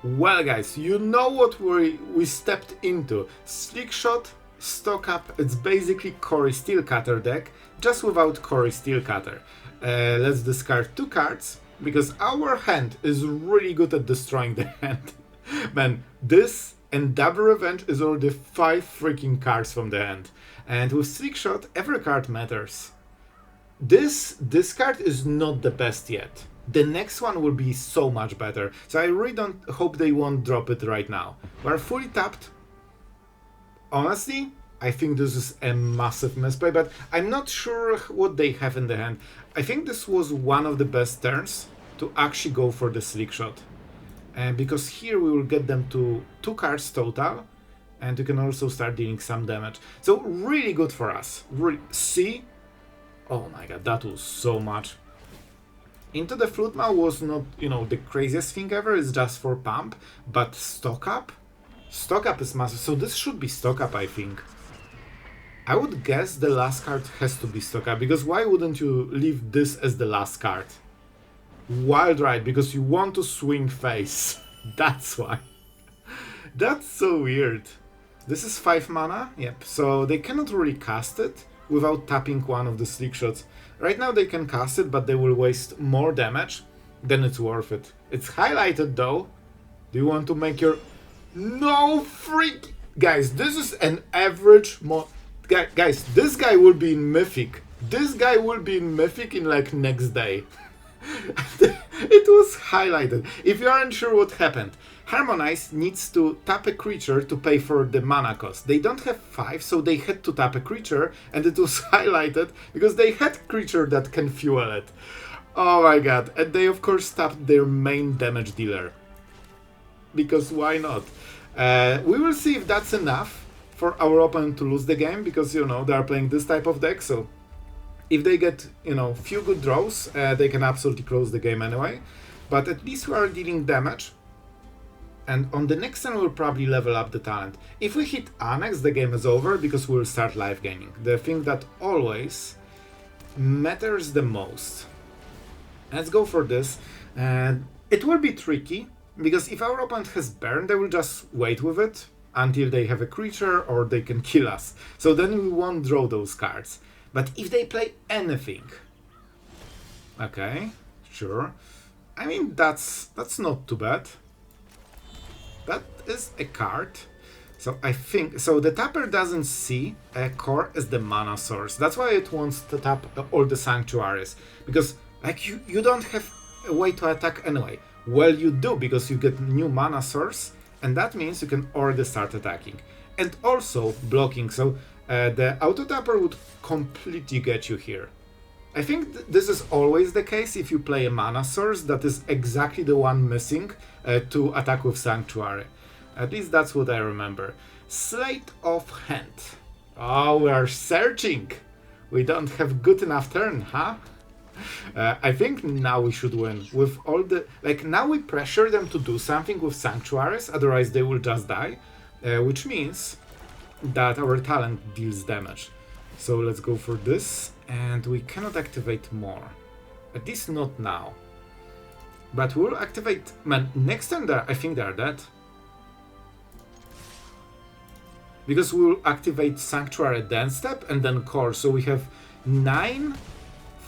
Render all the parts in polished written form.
Well guys, you know what we stepped into. Slickshot, stock up, it's basically Cory Steelcutter deck, just without Cory Steelcutter. Let's discard 2 cards, because our hand is really good at destroying the hand. Man, this and Double Revenge is already 5 freaking cards from the hand. And with Slickshot, every card matters. This card is not the best yet. The next one will be so much better. So I really don't hope they won't drop it right now. We're fully tapped. Honestly, I think this is a massive misplay, but I'm not sure what they have in the hand. I think this was one of the best turns to actually go for the Slickshot. Because here we will get them to 2 cards total, and you can also start dealing some damage. So really good for us. See? Oh my god, that was so much. Into the Flutemaw was not, the craziest thing ever, it's just for pump, but stock up? Stock up is massive, so this should be stock up, I think. I would guess the last card has to be stock up, because why wouldn't you leave this as the last card? Wild Ride, because you want to swing face. That's why. That's so weird. This is 5 mana, yep, so they cannot really cast it without tapping one of the Slickshots. Right now they can cast it, but they will waste more damage than it's worth it. It's highlighted though. Do you want to make your... No freak! Guys, this is an average guys, this guy will be in Mythic. This guy will be in Mythic in like next day. It was highlighted. If you aren't sure what happened, Harmonize needs to tap a creature to pay for the mana cost. They don't have 5, so they had to tap a creature, and it was highlighted because they had creature that can fuel it. Oh my god. And they of course tapped their main damage dealer. Because why not? We will see if that's enough for our opponent to lose the game, because, they are playing this type of deck, so if they get, few good draws, they can absolutely close the game anyway. But at least we are dealing damage. And on the next turn we'll probably level up the talent. If we hit Annex, the game is over, because we'll start life gaining. The thing that always matters the most. Let's go for this. And it will be tricky, because if our opponent has burn, they will just wait with it until they have a creature or they can kill us. So then we won't draw those cards. But if they play anything... Okay, sure. I mean, that's not too bad. That is a card. So I think... So the tapper doesn't see a core as the mana source. That's why it wants to tap all the sanctuaries. Because, like, you don't have a way to attack anyway. Well, you do, because you get new mana source. And that means you can already start attacking. And also blocking. So the auto tapper would completely get you here. I think this is always the case if you play a mana source that is exactly the one missing to attack with Sanctuary. At least that's what I remember. Slate of Hand. Oh, we are searching! We don't have good enough turn, huh? I think now we should win. With all the... Like, now we pressure them to do something with Sanctuaries, otherwise they will just die. Which means that our talent deals damage. So let's go for this, and we cannot activate more. At least not now. But we'll activate... Man, next turn I think they are dead. Because we'll activate Sanctuary then step, and then Core, so we have 9,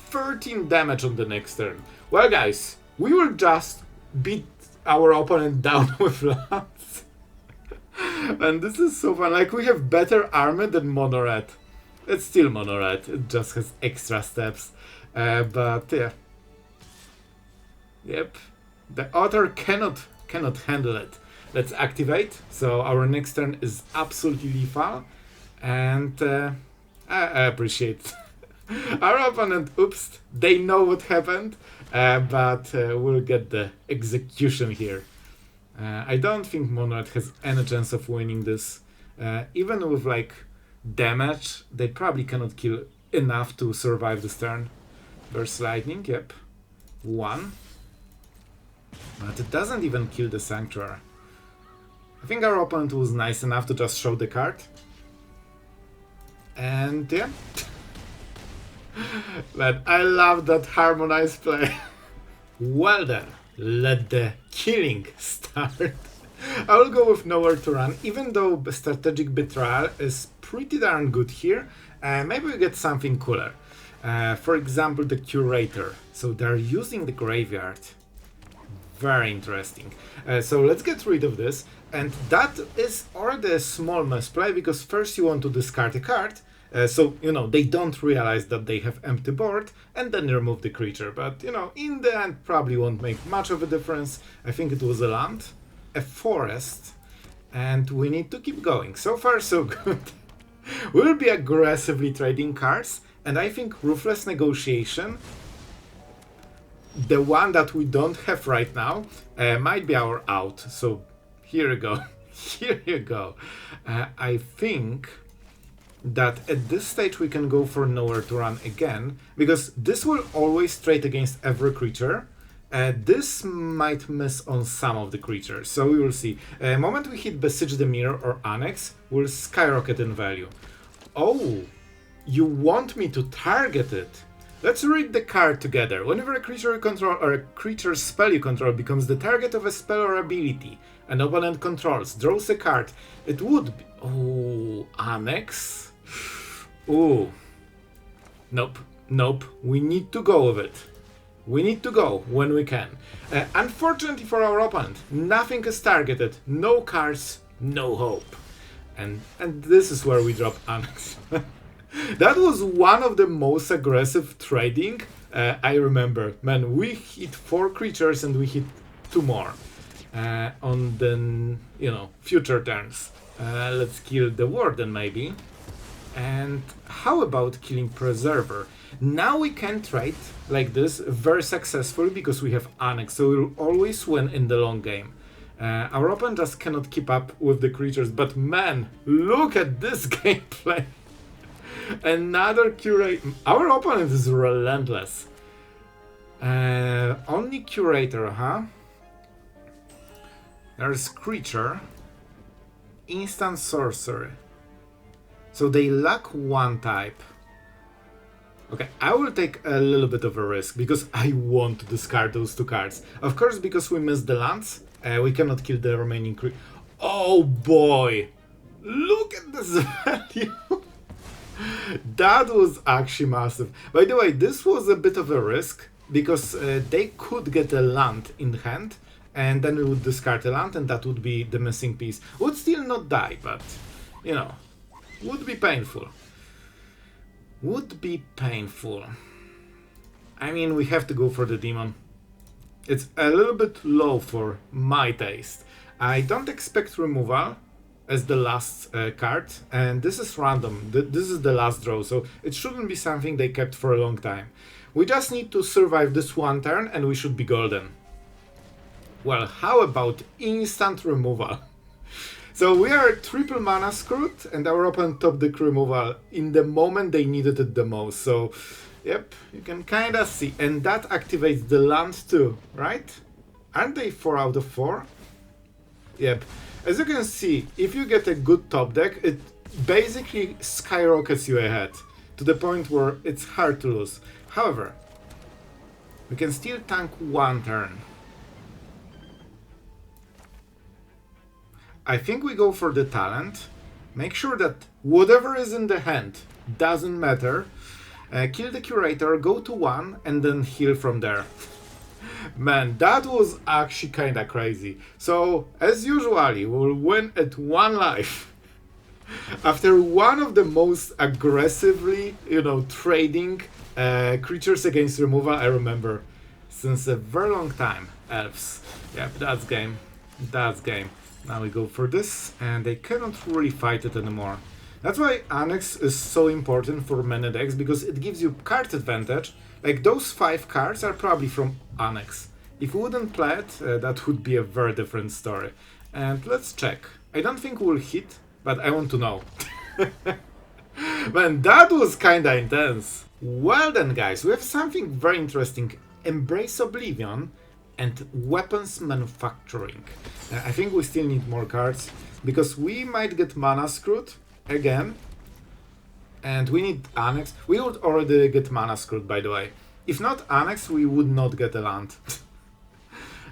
13 damage on the next turn. Well guys, we will just beat our opponent down with Lance. And this is so fun, like we have better armor than Monored. It's still Monored, it just has extra steps. But yeah. Yep. The author cannot handle it. Let's activate. So our next turn is absolutely lethal. And I appreciate it. Our opponent, oops, they know what happened. But we'll get the execution here. I don't think Monored has any chance of winning this. Even with like damage, they probably cannot kill enough to survive this turn. Burst Lightning, yep. 1. But it doesn't even kill the Sanctuary. I think our opponent was nice enough to just show the card. And yeah. But I love that harmonized play. Well then. let the killing start. I will go with Nowhere to Run, even though Strategic Betrayal is pretty darn good here. Maybe we get something cooler. For example, the Curator. So they're using the graveyard. Very interesting. So let's get rid of this. And that is already a small misplay, because first you want to discard a card, so, you know, they don't realize that they have empty board, and then remove the creature. But, you know, in the end, probably won't make much of a difference. I think it was a land, a forest, and we need to keep going. So far, so good. We'll be aggressively trading cards, and I think Ruthless Negotiation, the one that we don't have right now, might be our out. So here you go. Here you go. I think that at this stage we can go for Nowhere to Run again, because this will always trade against every creature. This might miss on some of the creatures, so we will see. Moment we hit Beseech the Mirror or Annex, will skyrocket in value. Oh, you want me to target it? Let's read the card together. Whenever a creature you control or a creature spell you control becomes the target of a spell or ability an opponent controls, draws a card, it would be... Oh, Annex? Oh. Nope, nope. We need to go with it. We need to go when we can. Unfortunately for our opponent, nothing is targeted, no cards, no hope. And this is where we drop Annex. That was one of the most aggressive trading I remember. Man, we hit 4 creatures and we hit 2 more on the, you know, future turns. Let's kill the Warden maybe. And how about killing Preserver? Now we can trade like this very successfully because we have Annex, so we'll always win in the long game. Our opponent just cannot keep up with the creatures, but man, look at this gameplay. Another Curator. Our opponent is relentless. Only Curator, huh? There's Creature. Instant Sorcery. So they lack one type. Okay, I will take a little bit of a risk because I want to discard those 2 cards. Of course, because we missed the lands, we cannot kill the remaining creatures. Oh boy! Look at this value! That was actually massive. By the way, this was a bit of a risk because they could get a land in hand and then we would discard a land and that would be the missing piece. Would still not die, but, you know, would be painful. Would be painful. I mean, we have to go for the demon. It's a little bit low for my taste. I don't expect removal as the last card, and this is random. This is the last draw, so it shouldn't be something they kept for a long time. We just need to survive this one turn and we should be golden. Well, how about instant removal? So we are triple mana screwed and our opponent top deck removal in the moment they needed it the most. So, yep, you can kinda see. And that activates the land too, right? Aren't they 4 out of 4? Yep. As you can see, if you get a good top deck, it basically skyrockets you ahead to the point where it's hard to lose. However, we can still tank 1 turn. I think we go for the talent. Make sure that whatever is in the hand doesn't matter. Kill the Curator, go to 1, and then heal from there. Man, that was actually kinda crazy. So, as usually, we'll win at 1 life. After one of the most aggressively, you know, trading creatures against removal I remember since a very long time. Elves. Yep, that's game. That's game. Now we go for this, and they cannot really fight it anymore. That's why Annex is so important for many decks, because it gives you card advantage. Like, those 5 cards are probably from Annex. If we wouldn't play it, that would be a very different story. And let's check. I don't think we'll hit, but I want to know. Man, that was kinda intense. Well then, guys, we have something very interesting. Embrace Oblivion and weapons manufacturing. I think we still need more cards, because we might get mana screwed again. And we need Annex. We would already get mana screwed, by the way. If not Annex, we would not get a land.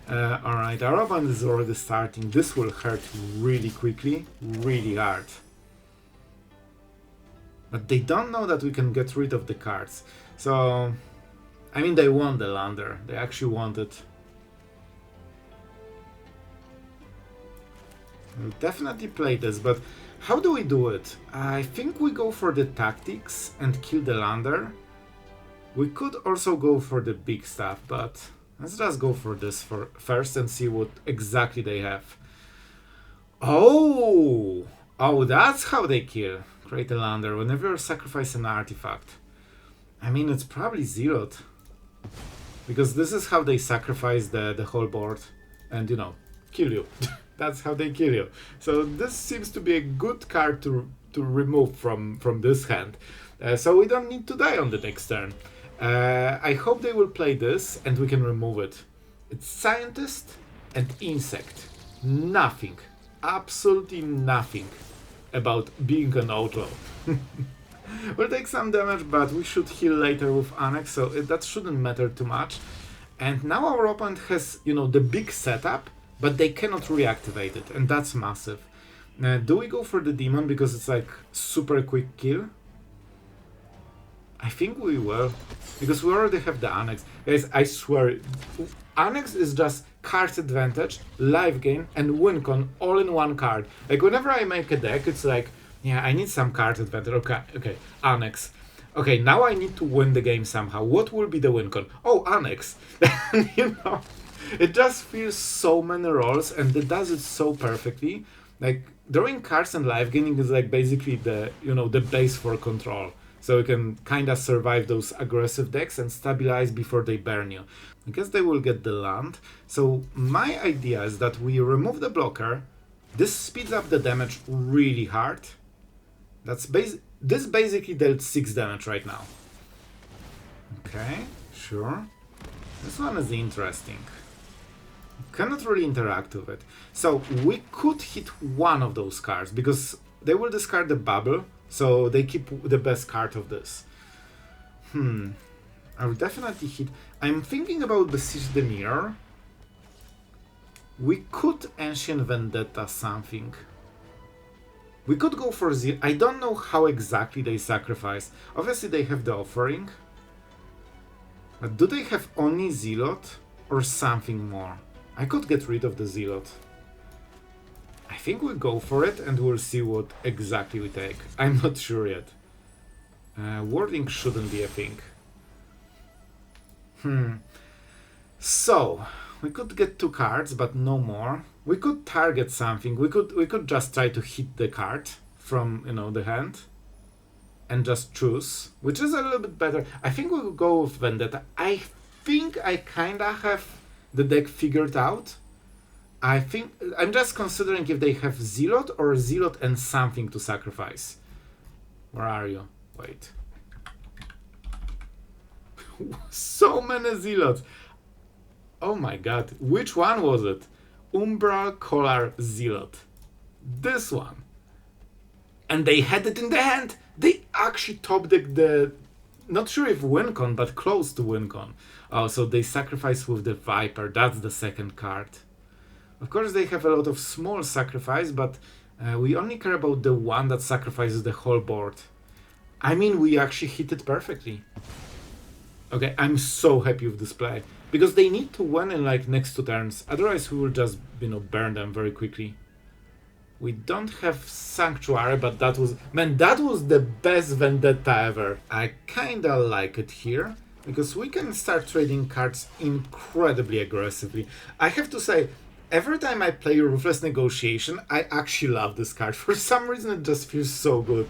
Alright, our opponent is already starting. This will hurt really quickly, really hard. But they don't know that we can get rid of the cards. So, I mean, they want the lander. They actually want it. We'll definitely play this, but how do we do it? I think we go for the tactics and kill the lander. We could also go for the big stuff, but let's just go for this first and see what exactly they have. Oh, that's how they kill. Create a lander whenever you sacrifice an artifact. I mean, it's probably zeroed. Because this is how they sacrifice the whole board. And, you know, kill you. That's how they kill you. So this seems to be a good card to remove from this hand. So we don't need to die on the next turn. I hope they will play this and we can remove it. It's Scientist and Insect. Nothing. Absolutely nothing about being an outlaw. We'll take some damage, but we should heal later with Annex, so that shouldn't matter too much. And now our opponent has, you know, the big setup, but they cannot reactivate it, and that's massive. Do we go for the demon because it's like super quick kill? I think we will, because we already have the Annex. Guys, I swear, Annex is just card advantage, life gain, and win con all in one card. Like whenever I make a deck, it's like, yeah, I need some card advantage. Okay, Annex. Okay, now I need to win the game somehow. What will be the win con? Oh, Annex. You know, it just feels so many roles, and it does it so perfectly. Like drawing cards and life gaining is like basically the, you know, the base for control. So you can kind of survive those aggressive decks and stabilize before they burn you. I guess they will get the land. So my idea is that we remove the blocker. This speeds up the damage really hard. This basically dealt 6 damage right now. Okay, sure. This one is interesting. Cannot really interact with it. So we could hit one of those cards because they will discard the bubble. So they keep the best card of this. I will definitely hit. I'm thinking about Beseech the Mirror. We could Ancient Vendetta something. We could go for the. I don't know how exactly they sacrifice. Obviously they have the offering. But do they have only Zealot or something more? I could get rid of the Zealot. I think we'll go for it and we'll see what exactly we take. I'm not sure yet. Wording shouldn't be a thing. So, we could get 2 cards, but no more. We could target something. We could just try to hit the card from, you know, the hand. And just choose, which is a little bit better. I think we'll go with Vendetta. I think I kinda have the deck figured out. I think I'm just considering if they have Zealot or Zealot and something to sacrifice. Where are you? Wait. So many Zealots. Oh my god. Which one was it? Umbral Collar Zealot. This one. And they had it in the hand. They actually top decked the... Not sure if Wincon, but close to Wincon. Oh, so they sacrifice with the Viper. That's the second card. Of course, they have a lot of small sacrifice, but we only care about the one that sacrifices the whole board. I mean, we actually hit it perfectly. Okay, I'm so happy with this play. Because they need to win in like next 2 turns. Otherwise, we will just, you know, burn them very quickly. We don't have Sanctuary, but that was... Man, that was the best Vendetta ever. I kinda like it here. Because we can start trading cards incredibly aggressively. I have to say... Every time I play Ruthless Negotiation, I actually love this card. For some reason, it just feels so good.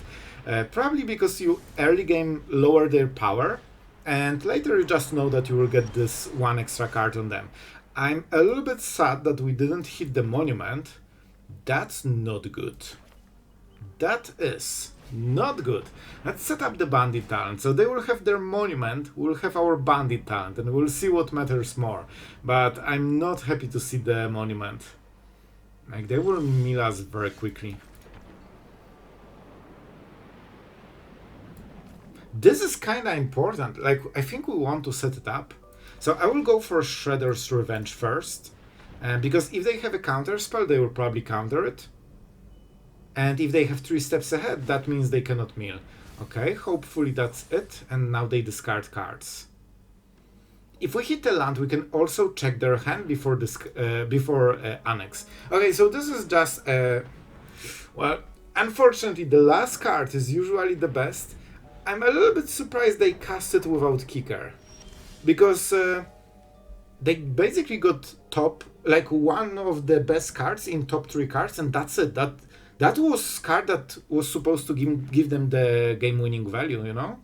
Probably because you early game lower their power, and later you just know that you will get this 1 extra card on them. I'm a little bit sad that we didn't hit the Monument. That's not good. That is not good. Let's set up the Bandit talent. So they will have their Monument, we'll have our Bandit talent, and we'll see what matters more. But I'm not happy to see the Monument. Like, they will mill us very quickly. This is kinda important. Like, I think we want to set it up. So I will go for Shredder's Revenge first. Because if they have a counter spell, they will probably counter it. And if they have 3 steps ahead, that means they cannot mill. Okay, hopefully that's it. And now they discard cards. If we hit a land, we can also check their hand before Annex. Okay, so this is just well, unfortunately, the last card is usually the best. I'm a little bit surprised they cast it without kicker, because they basically got one of the best cards in top 3 cards, and that's it. That was card that was supposed to give them the game-winning value, you know?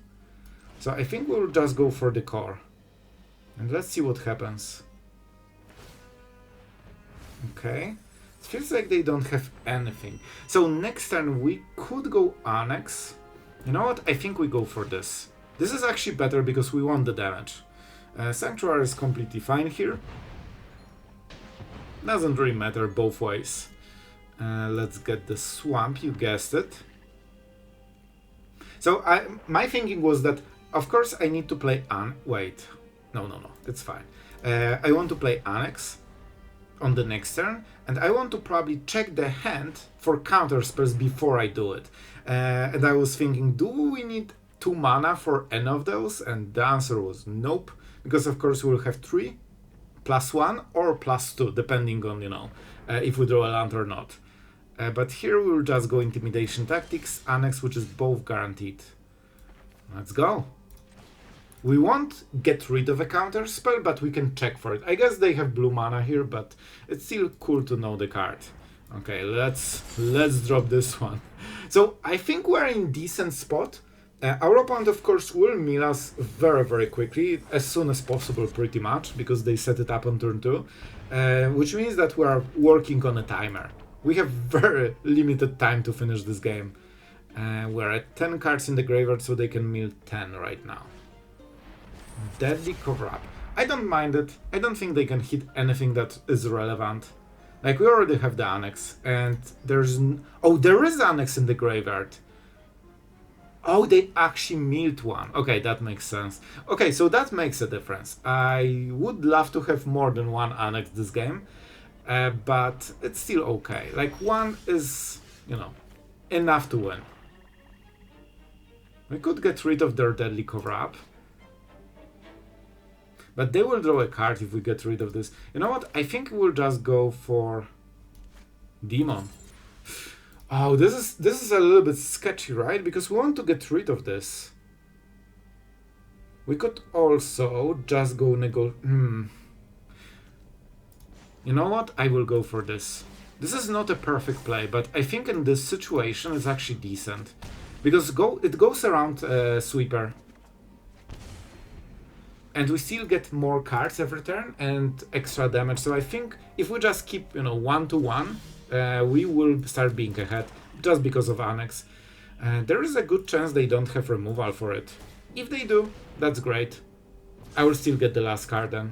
So I think we'll just go for the core. And let's see what happens. Okay. It feels like they don't have anything. So next turn we could go Annex. You know what? I think we go for this. This is actually better because we want the damage. Sanctuary is completely fine here. Doesn't really matter both ways. Let's get the swamp, you guessed it. So my thinking was that, of course, I need to play wait. No, it's fine. I want to play Annex on the next turn, and I want to probably check the hand for counter spells before I do it. And I was thinking, do we need 2 mana for any of those? And the answer was nope, because of course we'll have 3, +1 or +2, depending on, you know, if we draw a land or not. But here we'll just go Intimidation Tactics, Annex, which is both guaranteed. Let's go. We won't get rid of a counter spell, but we can check for it. I guess they have blue mana here, but it's still cool to know the card. Okay, let's drop this one. So I think we're in decent spot. Our opponent, of course, will mill us very, very quickly, as soon as possible, pretty much, because they set it up on turn 2, which means that we are working on a timer. We have very limited time to finish this game. We're at 10 cards in the graveyard, so they can mill 10 right now. Deadly Cover-Up. I don't mind it. I don't think they can hit anything that is relevant. Like, we already have the Annex, and there's... Oh, there is Annex in the graveyard. Oh, they actually milled one. Okay, that makes sense. Okay, so that makes a difference. I would love to have more than 1 Annex this game, but it's still okay. Like, 1 is, you know, enough to win. We could get rid of their Deadly Cover-Up. But they will draw a card if we get rid of this. You know what? I think we'll just go for Demon. Oh, this is a little bit sketchy, right? Because we want to get rid of this. We could also just go You know what? I will go for this. This is not a perfect play, but I think in this situation it's actually decent. Because it goes around Sweeper. And we still get more cards every turn and extra damage. So I think if we just keep, you know, 1-1, we will start being ahead just because of Annex. There is a good chance they don't have removal for it. If they do, that's great. I will still get the last card then.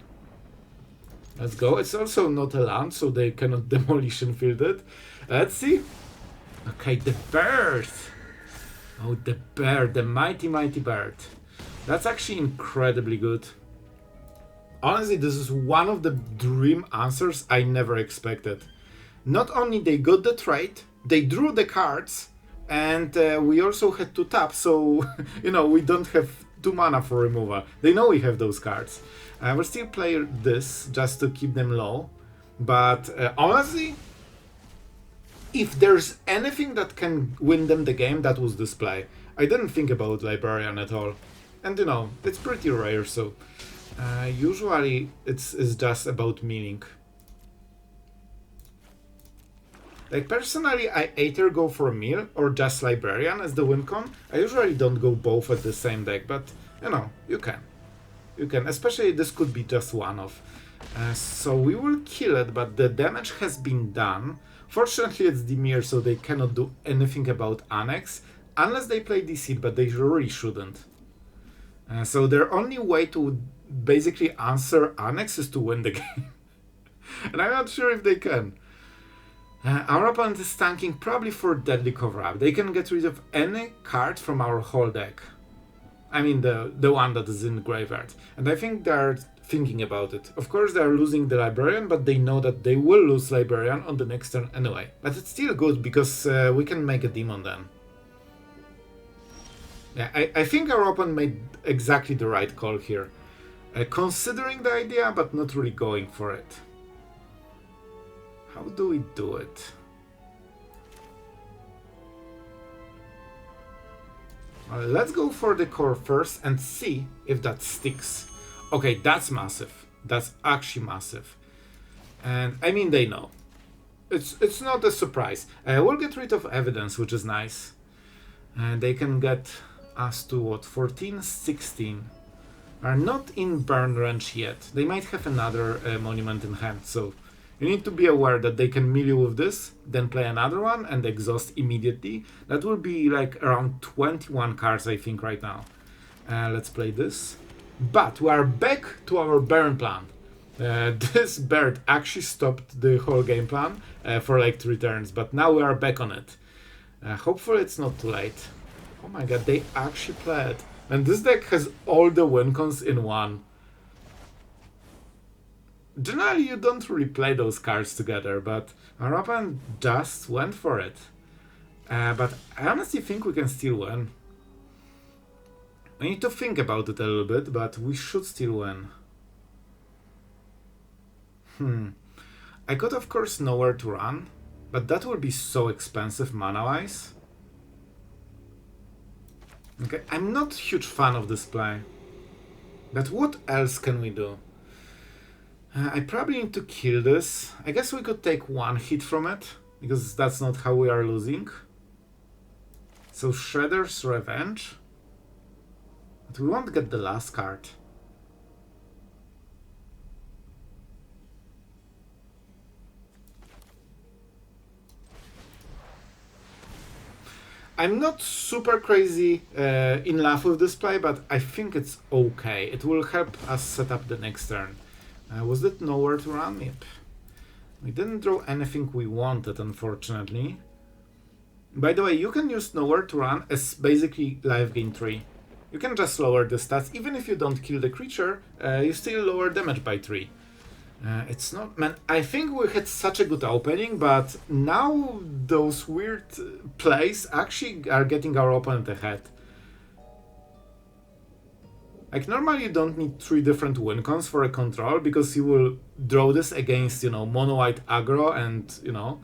Let's go. It's also not a land, so they cannot demolition field it. Let's see. Okay, the bird. Oh, the bird, the mighty, mighty bird. That's actually incredibly good. Honestly, this is one of the dream answers I never expected. Not only they got the trait, they drew the cards, and we also had to tap, so you know, we don't have 2 mana for removal. They know we have those cards. We'll still play this just to keep them low, but honestly, if there's anything that can win them the game, that was this play. I didn't think about Librarian at all. And you know, it's pretty rare, so usually it's just about meaning. Like, personally, I either go for Mill or just Librarian as the win con. I usually don't go both at the same deck, but you know, you can. You can, especially this could be just one-off. So we will kill it, but the damage has been done. Fortunately, it's Dimir, so they cannot do anything about Annex, unless they play DC, but they really shouldn't. So their only way to basically answer Annex is to win the game. And I'm not sure if they can. Our opponent is tanking probably for Deadly Cover-Up. They can get rid of any card from our whole deck. I mean the one that is in the graveyard. And I think they're thinking about it. Of course, they are losing the Librarian, but they know that they will lose Librarian on the next turn anyway. But it's still good because we can make a Demon then. Yeah, I think our opponent made exactly the right call here. Considering the idea, but not really going for it. How do we do it? Well, let's go for the core first and see if that sticks. Okay, that's massive. That's actually massive. And I mean, they know. It's not a surprise. We'll get rid of evidence, which is nice. And they can get us to what? 14, 16. Are not in burn range yet. They might have another monument in hand, so you need to be aware that they can mill you with this, then play another one and exhaust immediately. That will be like around 21 cards, I think, right now. Let's play this. But we are back to our burn plan. This bird actually stopped the whole game plan for like 3 turns, but now we are back on it. Hopefully it's not too late. Oh my god, they actually played. And this deck has all the win cons in one. Generally, you don't really play those cards together, but our opponent just went for it. But I honestly think we can still win. I need to think about it a little bit, but we should still win. I could of course nowhere to run, but that would be so expensive mana-wise. Okay, I'm not a huge fan of this play. But what else can we do? I probably need to kill this. I guess we could take 1 hit from it, because that's not how we are losing. So Shredder's Revenge. But we won't get the last card. I'm not super crazy in love with this play, but I think it's okay. It will help us set up the next turn. Was it nowhere to run? Yep. We didn't draw anything we wanted, unfortunately. By the way, you can use nowhere to run as basically life gain 3. You can just lower the stats. Even if you don't kill the creature, you still lower damage by 3. It's not... Man, I think we had such a good opening, but now those weird plays actually are getting our opponent ahead. Like, normally you don't need 3 different win cons for a control, because you will draw this against, you know, mono-white aggro and, you know...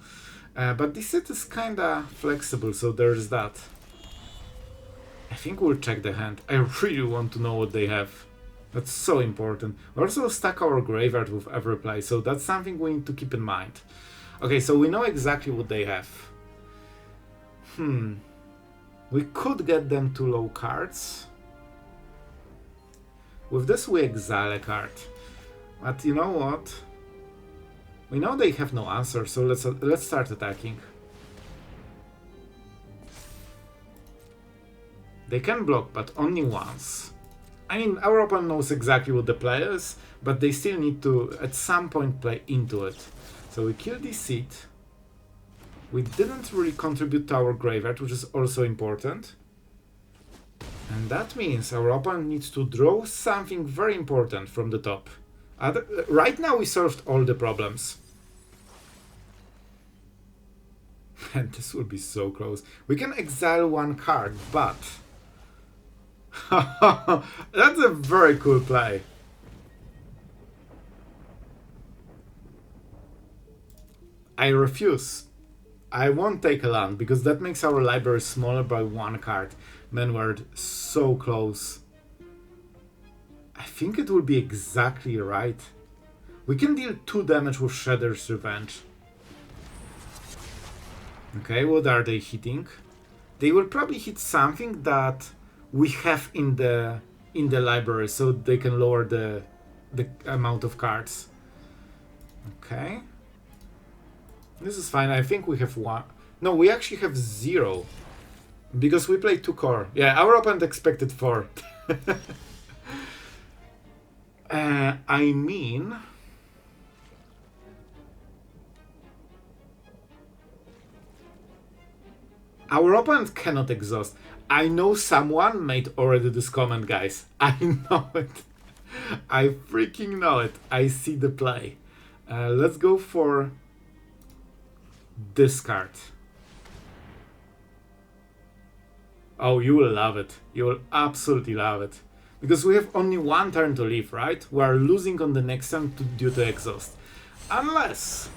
but this set is kinda flexible, so there's that. I think we'll check the hand. I really want to know what they have. That's so important. We also stack our graveyard with every play, so that's something we need to keep in mind. Okay, so we know exactly what they have. We could get them to low cards. With this we exile a card. But you know what? We know they have no answer, so let's start attacking. They can block, but only once. I mean, our opponent knows exactly what the play is, but they still need to, at some point, play into it. So we kill this seed. We didn't really contribute to our graveyard, which is also important. And that means our opponent needs to draw something very important from the top. Right now we solved all the problems. And this will be so close. We can exile 1 card, but... That's a very cool play. I refuse. I won't take a land, because that makes our library smaller by 1 card. Man, we're so close. I think it will be exactly right. We can deal 2 damage with Shredder's Revenge. Okay, what are they hitting? They will probably hit something that we have in the library, so they can lower the amount of cards. Okay. This is fine. I think we have 1. No, we actually have 0. Because we played 2 core. Yeah, our opponent expected 4. I mean... Our opponent cannot exhaust. I know someone made already this comment, guys. I know it. I freaking know it. I see the play. Let's go for this card. Oh, you will love it. You will absolutely love it. Because we have only one turn to live, right? We are losing on the next turn due to exhaust. Unless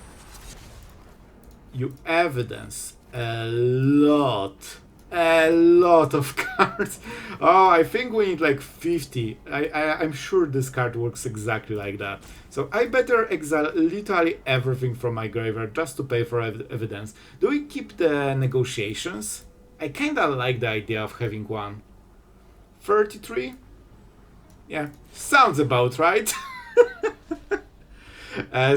you evidence a lot of cards. Oh, I think we need like 50. I'm sure this card works exactly like that. So I better exile literally everything from my graveyard just to pay for evidence. Do we keep the negotiations? I kinda like the idea of having one. 33? Yeah, sounds about right.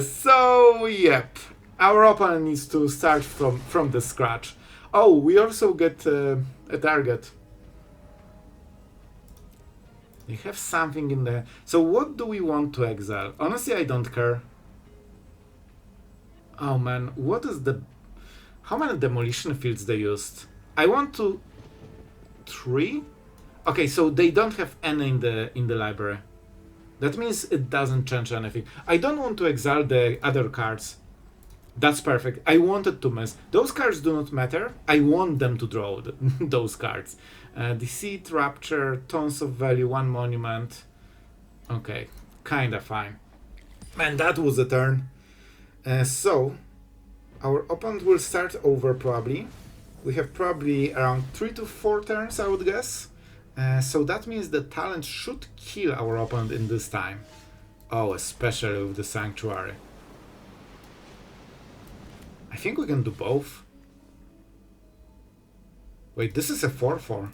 So, yep. Our opponent needs to start from the scratch. Oh, we also get a target. They have something in there. So what do we want to exile? Honestly, I don't care. Oh man, what is the... How many demolition fields they used? I want to... 3? Okay, so they don't have any in the library. That means it doesn't change anything. I don't want to exile the other cards. That's perfect. I wanted to miss. Those cards do not matter. I want them to draw those cards. Deceit, Rapture, tons of value, one monument. Okay, kinda fine. Man, that was a turn. So, our opponent will start over probably. We have probably around 3 to 4 turns, I would guess. So that means the talent should kill our opponent in this time. Oh, especially with the Sanctuary. I think we can do both. Wait, this is a 4-4.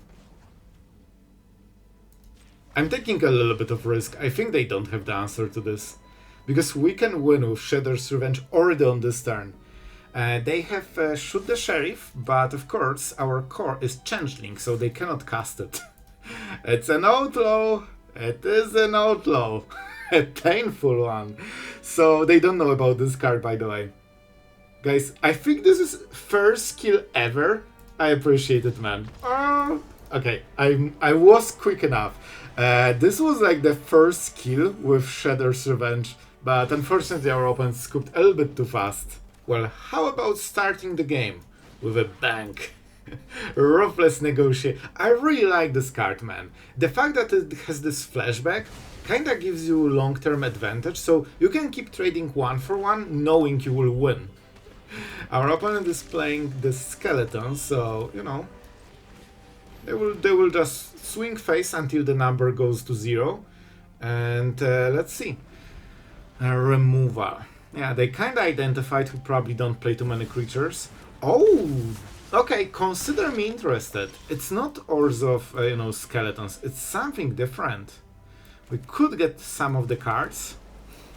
I'm taking a little bit of risk. I think they don't have the answer to this. Because we can win with Shadow's Revenge already on this turn. They have Shoot the Sheriff, but of course our core is Changeling, so they cannot cast it. It's an outlaw. It is an outlaw. A painful one. So they don't know about this card, by the way. Guys, I think this is first kill ever. I appreciate it, man. Oh, okay, I was quick enough. This was like the first kill with Shadow's Revenge, but unfortunately our opponent scooped a little bit too fast. Well, how about starting the game with a bang? Ruthless Negotiation. I really like this card, man. The fact that it has this flashback kinda gives you long-term advantage, so you can keep trading 1 for 1 knowing you will win. Our opponent is playing the skeleton, so you know they will just swing face until the number goes to 0, and let's see. Removal. Yeah, they kinda identified who probably don't play too many creatures. Oh, okay. Consider me interested. It's not Ores of skeletons. It's something different. We could get some of the cards.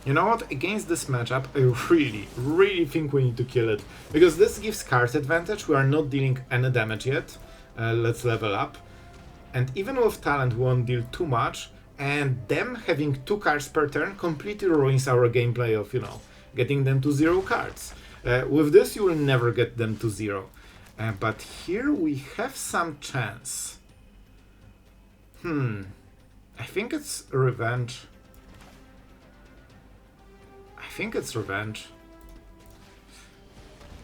You know what? Against this matchup, I really think we need to kill it. Because this gives card advantage, we are not dealing any damage yet. Let's level up. And even with talent, we won't deal too much. And them having 2 cards per turn completely ruins our gameplay of, getting them to 0 cards. With this, you will never get them to 0. But here we have some chance. I think it's revenge.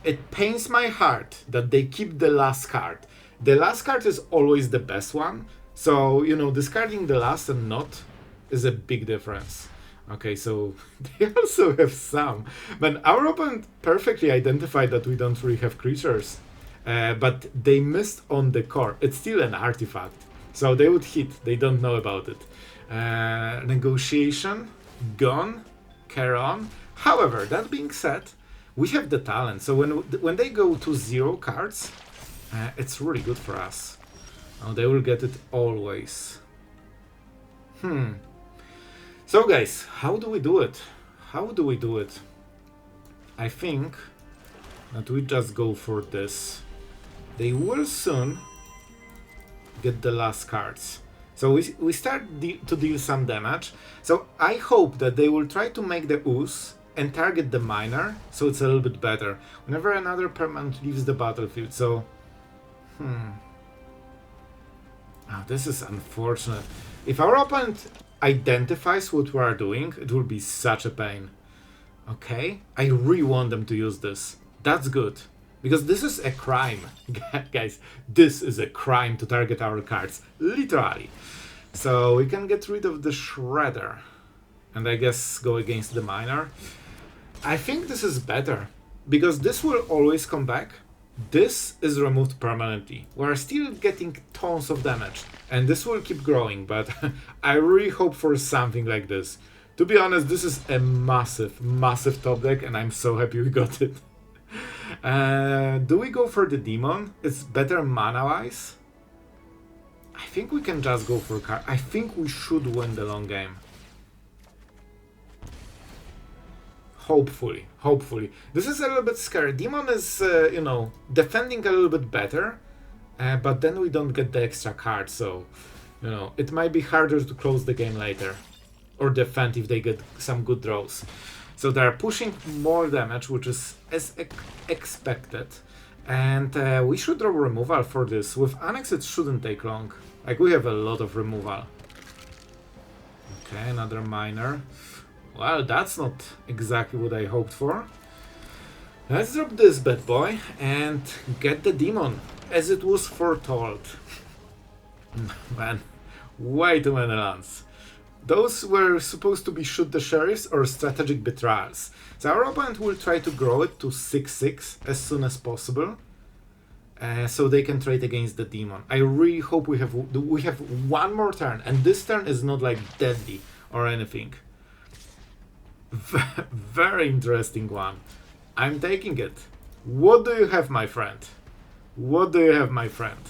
It pains my heart that they keep the last card. The last card is always the best one. So, discarding the last and not is a big difference. Okay, so they also have some. But our opponent perfectly identified that we don't really have creatures. But they missed on the core. It's still an artifact. So they would hit. They don't know about it. Negotiation. Gone. Carry on. However, that being said, we have the talent. So when they go to 0 cards, it's really good for us. Oh, they will get it always. So guys, how do we do it? I think that we just go for this. They will soon get the last cards. So we start to deal some damage. So I hope that they will try to make the ooze and target the miner, so it's a little bit better. Whenever another permanent leaves the battlefield, so... Oh, this is unfortunate. If our opponent identifies what we are doing, it will be such a pain. Okay, I really want them to use this. That's good. Because this is a crime. Guys, this is a crime to target our cards. Literally. So we can get rid of the Shredder. And I guess go against the Miner. I think this is better. Because this will always come back. This is removed permanently. We are still getting tons of damage. And this will keep growing. But I really hope for something like this. To be honest, this is a massive, massive top deck. And I'm so happy we got it. Do we go for the demon? It's better mana-wise. I think we can just go for card. I think we should win the long game. Hopefully, hopefully. This is a little bit scary. Demon is, you know, defending a little bit better, but then we don't get the extra card, so, you know, it might be harder to close the game later. Or defend if they get some good draws. So they're pushing more damage, which is as expected. And we should draw removal for this. With Annex it shouldn't take long. Like, we have a lot of removal. Okay, another Miner. Well, that's not exactly what I hoped for. Let's drop this bad boy and get the demon, as it was foretold. Man, way too many lands. Those were supposed to be Shoot the Sheriffs or Strategic Betrayals. So our opponent will try to grow it to 6/6 as soon as possible. So they can trade against the demon. I really hope we have one more turn, and this turn is not like deadly or anything. Very interesting one. I'm taking it. What do you have, my friend? What do you have, my friend?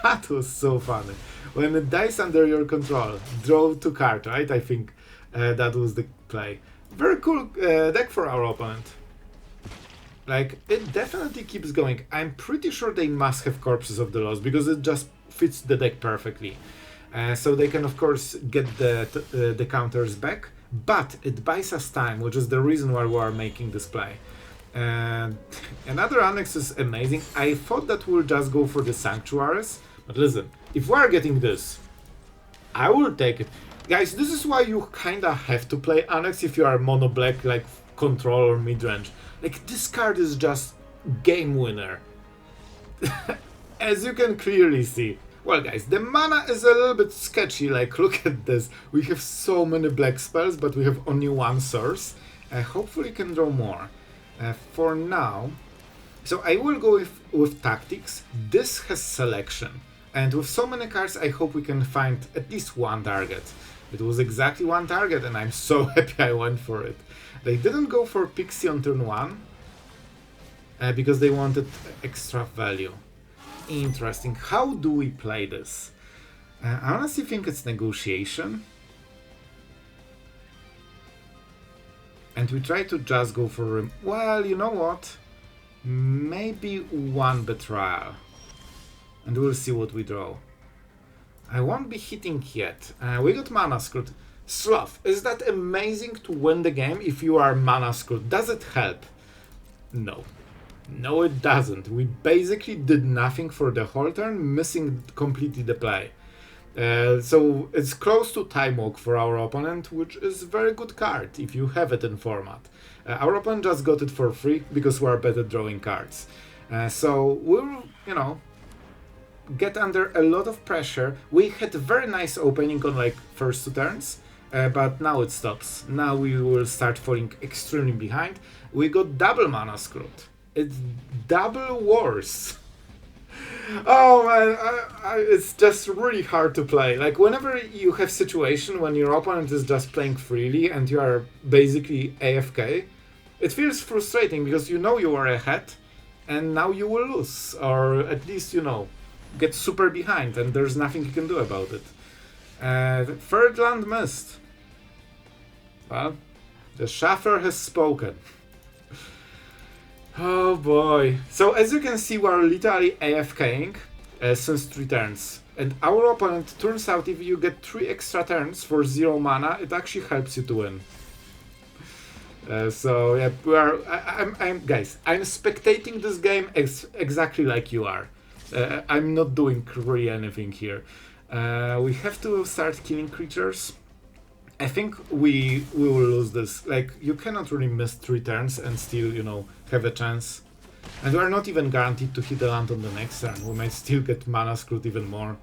That was so funny. When it dies under your control, draw 2 cards, right? I think that was the play. Very cool deck for our opponent. Like, it definitely keeps going. I'm pretty sure they must have Corpses of the Lost, because it just fits the deck perfectly. So they can, of course, get the counters back, but it buys us time, which is the reason why we are making this play. Another Annex is amazing. I thought that we'll just go for the Sanctuaries, but listen, if we are getting this, I will take it. Guys, this is why you kinda have to play Annex if you are mono black, like control or mid-range. Like, this card is just game winner. As you can clearly see. Well, guys, the mana is a little bit sketchy. Like, look at this. We have so many black spells, but we have only one source. Hopefully can draw more. For now, so I will go with Tactics. This has Selection. And with so many cards, I hope we can find at least one target. It was exactly one target, and I'm so happy I went for it. They didn't go for Pixie on turn 1, because they wanted extra value. Interesting. How do we play this? I honestly think it's Negotiation. And we try to just go for... Well, you know what? Maybe 1 Betrayal. And we'll see what we draw. I won't be hitting yet. We got mana screwed. Sloth, is that amazing to win the game if you are mana screwed? Does it help? No. No, it doesn't. We basically did nothing for the whole turn, missing completely the play. So it's close to Time Walk for our opponent, which is a very good card if you have it in format. Our opponent just got it for free because we are better drawing cards. So we'll, you know, get under a lot of pressure. We had a very nice opening on like first 2 turns, but now it stops. Now we will start falling extremely behind. We got double mana screwed. It's double worse. Oh man, it's just really hard to play. Like, whenever you have situation when your opponent is just playing freely and you are basically AFK, it feels frustrating because you know you are ahead and now you will lose, or at least, you know, get super behind and there's nothing you can do about it. Third land missed. Well, the Shaffer has spoken. Oh boy. So as you can see, we are literally AFKing since 3 turns. And our opponent, turns out, if you get 3 extra turns for 0 mana, it actually helps you to win. So yeah, we are. Guys, I'm spectating this game exactly like you are. I'm not doing really anything here. We have to start killing creatures. I think we will lose this. Like, you cannot really miss 3 turns and still, you know, have a chance. And we're not even guaranteed to hit a land on the next turn. We might still get mana screwed even more.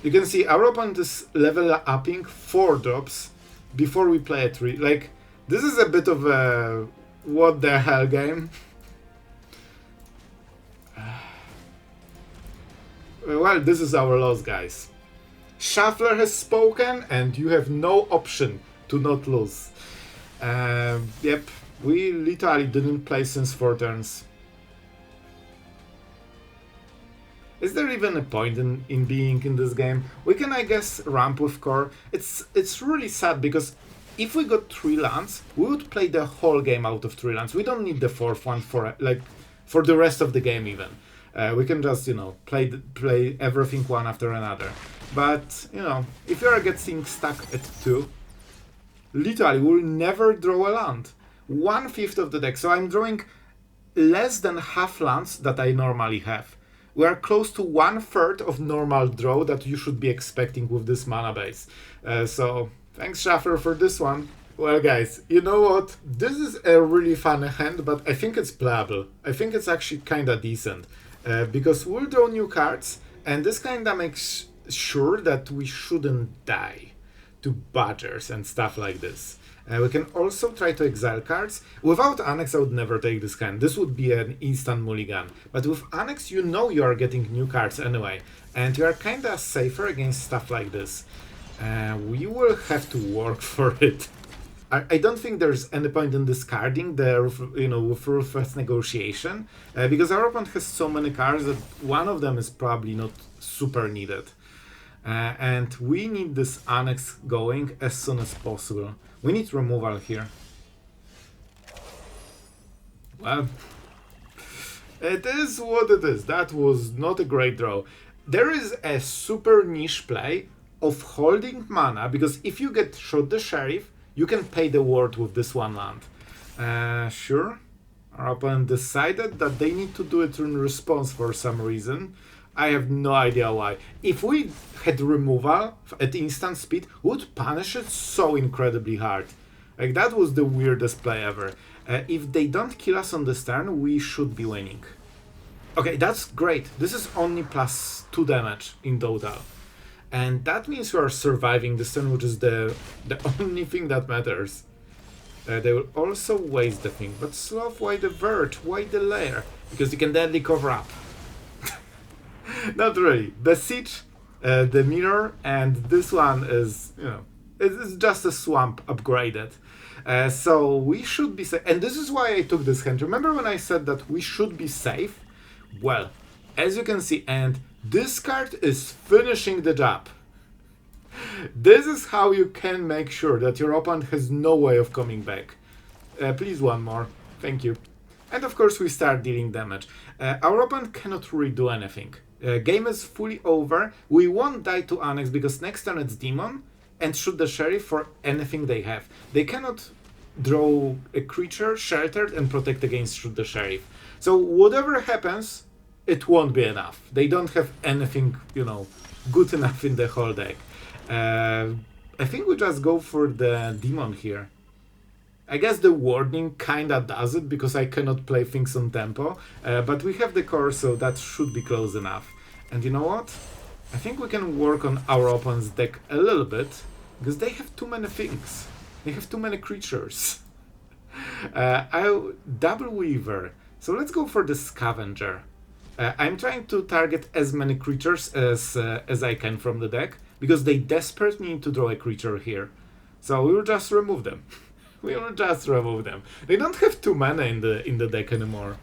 You can see our opponent is level upping 4 drops before we play a 3. Like, this is a bit of a what the hell game. Well, this is our loss, guys. Shuffler has spoken, and you have no option to not lose. Yep, we literally didn't play since 4 turns. Is there even a point in being in this game? We can, I guess, ramp with core. It's really sad because if we got 3 lands, we would play the whole game out of 3 lands. We don't need the 4th one for the rest of the game even. We can just, you know, play everything one after another. But, you know, if you are getting stuck at 2, literally we'll never draw a land. 1/5 of the deck. So I'm drawing less than half lands that I normally have. We are close to 1/3 of normal draw that you should be expecting with this mana base. So thanks, Shuffler, for this one. Well, guys, you know what? This is a really fun hand, but I think it's playable. I think it's actually kinda decent. Because we'll draw new cards, and this kinda makes sure that we shouldn't die to badgers and stuff like this. We can also try to exile cards. Without Annex, I would never take this hand. This would be an instant mulligan. But with Annex, you know you are getting new cards anyway, and you are kinda safer against stuff like this. We will have to work for it. I don't think there's any point in discarding the, you know, with Ruthless Negotiation, because our opponent has so many cards that one of them is probably not super needed. And we need this Annex going as soon as possible. We need removal here. Well, it is what it is. That was not a great draw. There is a super niche play of holding mana, because if you get Shot the Sheriff, you can pay the ward with this one land. Sure. Our opponent decided that they need to do it in response for some reason. I have no idea why. If we had removal at instant speed, we would punish it so incredibly hard. Like, that was the weirdest play ever. If they don't kill us on this turn, we should be winning. Okay, that's great. This is only +2 damage in total. And that means we are surviving this turn, which is the only thing that matters. They will also waste the thing. But Sloth, why the Verge? Why the Lair? Because you can deadly cover up. Not really. Beseech the Mirror, and this one is, you know, it's just a swamp upgraded. So we should be safe. And this is why I took this hand. Remember when I said that we should be safe? Well, as you can see, and this card is finishing the job. This is how you can make sure that your opponent has no way of coming back. Please, one more. Thank you. And of course we start dealing damage. Our opponent cannot really do anything. Game is fully over. We won't die to Annex because next turn it's Demon and Shoot the Sheriff for anything they have. They cannot draw a creature sheltered and protect against Shoot the Sheriff. So whatever happens, it won't be enough. They don't have anything, you know, good enough in the whole deck. I think we just go for the Demon here. I guess the Warning kinda does it because I cannot play things on tempo, but we have the core, so that should be close enough. And you know what? I think we can work on our opponent's deck a little bit, because they have too many things. They have too many creatures. Double Weaver. So let's go for the Scavenger. I'm trying to target as many creatures as I can from the deck, because they desperately need to draw a creature here. So we will just remove them. We will just remove them. They don't have too many in the deck anymore.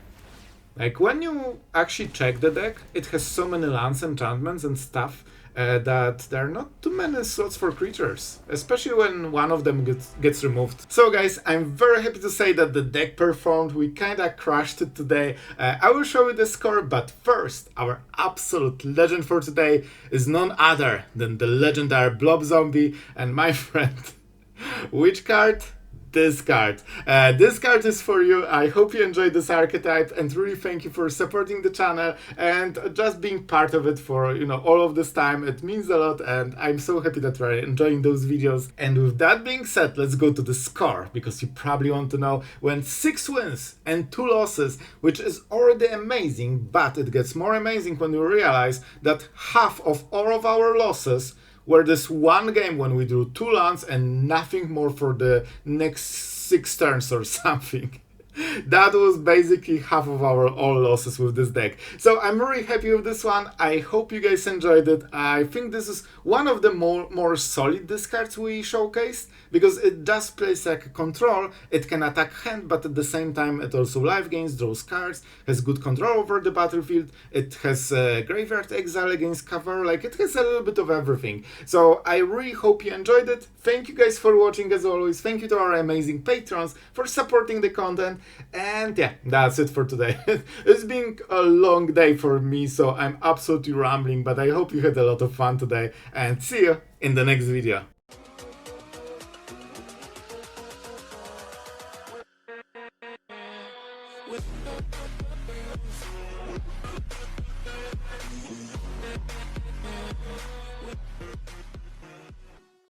Like, when you actually check the deck, it has so many lands, enchantments and stuff that there are not too many slots for creatures, especially when one of them gets removed. So guys, I'm very happy to say that the deck performed. We kinda crushed it today. I will show you the score, but first, our absolute legend for today is none other than the legendary Blob Zombie. And my friend, which card this card. This card is for you. I hope you enjoyed this archetype and really thank you for supporting the channel and just being part of it for, you know, all of this time. It means a lot and I'm so happy that we're enjoying those videos. And with that being said, let's go to the score, because you probably want to know. Went 6 wins and 2 losses, which is already amazing, but it gets more amazing when you realize that half of all of our losses were this one game when we drew 2 lands and nothing more for the next 6 turns or something. That was basically half of our all losses with this deck. So I'm really happy with this one. I hope you guys enjoyed it. I think this is one of the more solid discards we showcased, because it just plays like a control. It can attack hand, but at the same time it also life gains, draws cards, has good control over the battlefield. It has graveyard exile against cover, like it has a little bit of everything. So I really hope you enjoyed it. Thank you guys for watching as always. Thank you to our amazing patrons for supporting the content. And yeah, that's it for today. It's been a long day for me, so I'm absolutely rambling, but I hope you had a lot of fun today, and see you in the next video.